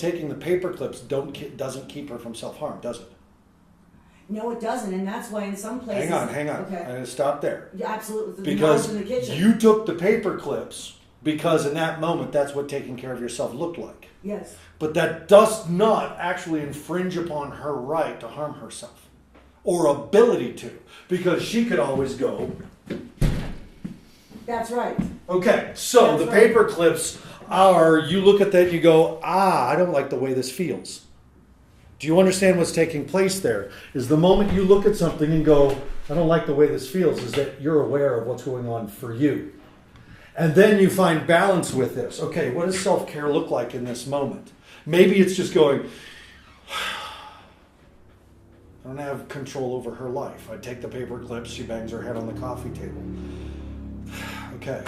taking the paper clips doesn't keep her from self-harm, does it? No, it doesn't, and that's why in some places... Hang on. Okay. I'm going to stop there. Yeah, absolutely. Because in the kitchen. you took the paper clips because in that moment, that's what taking care of yourself looked like. Yes. But that does not actually infringe upon her right to harm herself. Or ability to. Because she could always go... That's right. Okay, so That's the right. paper clips are, you look at that and you go, I don't like the way this feels. Do you understand what's taking place there? Is the moment you look at something and go, I don't like the way this feels, is that you're aware of what's going on for you. And then you find balance with this. Okay, what does self-care look like in this moment? Maybe it's just going, I don't have control over her life. I take the paper clips, she bangs her head on the coffee table. Okay,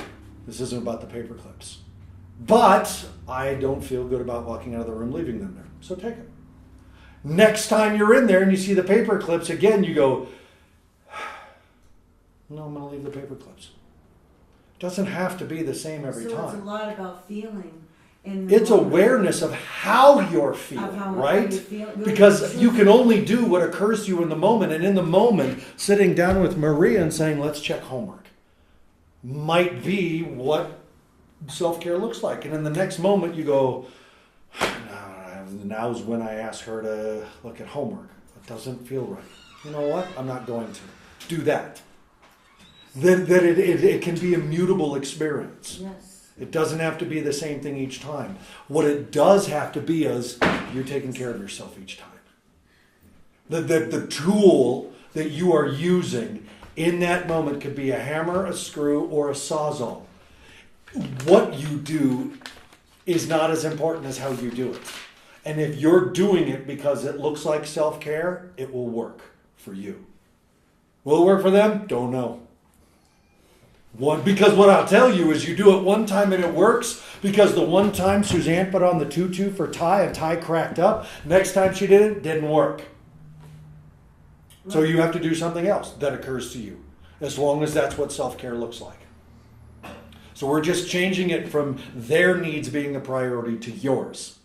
this isn't about the paper clips. But I don't feel good about walking out of the room, leaving them there. So take them. Next time you're in there and you see the paper clips, again you go, no, I'm going to leave the paper clips. It doesn't have to be the same every time. So it's a lot about feeling. It's awareness of how you're feeling, right? You feel, really because you can only do what occurs to you in the moment. And in the moment, sitting down with Maria and saying, let's check homework, might be what self-care looks like. And in the next moment, you go, now's when I ask her to look at homework. It doesn't feel right. You know what? I'm not going to do that. Then it can be a mutable experience. Yes. It doesn't have to be the same thing each time. What it does have to be is you're taking care of yourself each time. The tool that you are using in that moment could be a hammer, a screw, or a sawzall. What you do is not as important as how you do it. And if you're doing it because it looks like self-care, it will work for you. Will it work for them? Don't know. Because what I'll tell you is you do it one time and it works, because the one time Suzanne put on the tutu for Ty and Ty cracked up, next time she did it, didn't work. Right. So you have to do something else that occurs to you, as long as that's what self-care looks like. So we're just changing it from their needs being the priority to yours.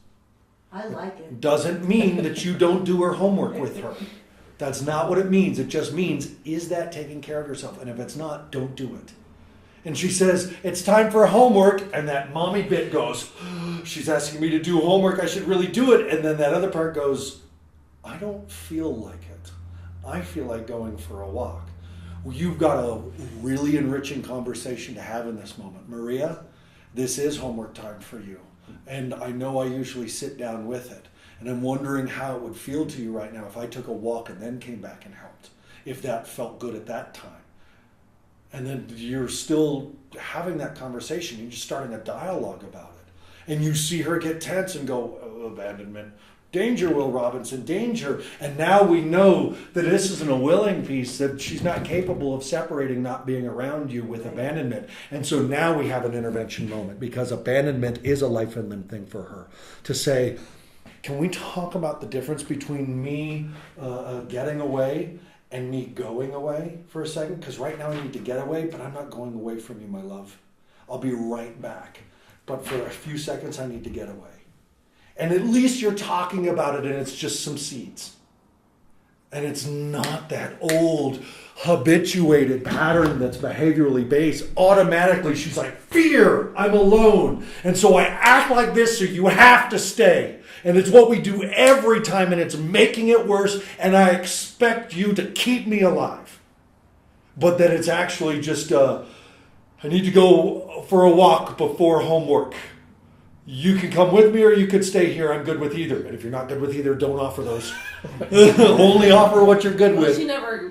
I like it. Doesn't mean that you don't do her homework with her. That's not what it means. It just means, is that taking care of yourself? And if it's not, don't do it. And she says, it's time for homework. And that mommy bit goes, she's asking me to do homework. I should really do it. And then that other part goes, I don't feel like it. I feel like going for a walk. Well, you've got a really enriching conversation to have in this moment. Maria, this is homework time for you. And I know I usually sit down with it. And I'm wondering how it would feel to you right now if I took a walk and then came back and helped. If that felt good at that time. And then you're still having that conversation. You're just starting a dialogue about it. And you see her get tense and go, oh, abandonment. Danger, Will Robinson, danger. And now we know that this isn't a willing piece, that she's not capable of separating not being around you with abandonment. And so now we have an intervention moment, because abandonment is a life-ending thing for her. To say, can we talk about the difference between me getting away and me going away for a second? Because right now I need to get away, but I'm not going away from you, my love. I'll be right back. But for a few seconds, I need to get away. And at least you're talking about it, and it's just some seeds. And it's not that old, habituated pattern that's behaviorally based. Automatically, she's like, fear, I'm alone. And so I act like this, so you have to stay. And it's what we do every time, and it's making it worse, and I expect you to keep me alive. But that it's actually just, I need to go for a walk before homework. You can come with me or you could stay here. I'm good with either. And if you're not good with either, don't offer those. Only offer what you're good with. She never